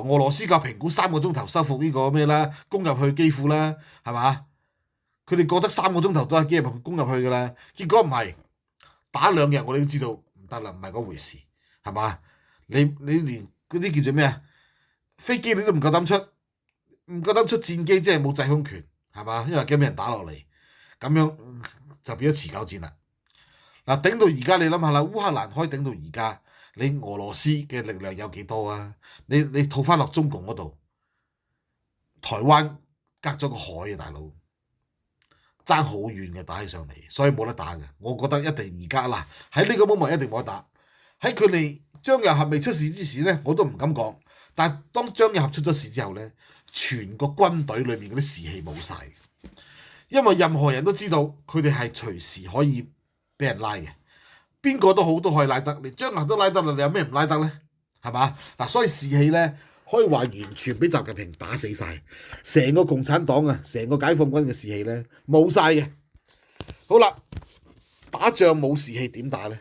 俄羅斯嘅評估3個鐘頭收復呢個咩啦，攻入去基輔啦，係嘛？佢哋覺得3個鐘頭都係基入攻入去㗎啦，結果唔係，打2日我哋都知道唔得啦，唔係嗰回事，係嘛？你連嗰啲叫做咩啊？飛機你都唔夠膽出，唔夠膽出戰機，即係冇制空權，係嘛？因為驚俾人打落嚟，咁樣就變咗持久戰啦。嗱，頂到而家你諗下啦，烏克蘭可以頂到而家，你俄羅斯嘅力量有幾多啊？你套翻落中共嗰度，台灣隔咗個海啊，大佬爭好遠嘅打起上嚟，所以冇得打嘅。我覺得一定而家嗱喺呢個 moment 一定冇得打。喺佢哋張又俠未出事之時咧，我都唔敢講。但係當張又俠出咗事之後咧，全個軍隊裏面嗰啲士氣冇晒，因為任何人都知道佢哋係隨時可以俾人拉嘅，邊個都好都可以拉得，連張又都拉得啦，你有咩唔拉得咧？係嘛？嗱，所以士氣咧可以話完全俾習近平打死晒，成個共產黨啊，成個解放軍嘅士氣咧冇晒嘅。好啦，打仗冇士氣點打咧？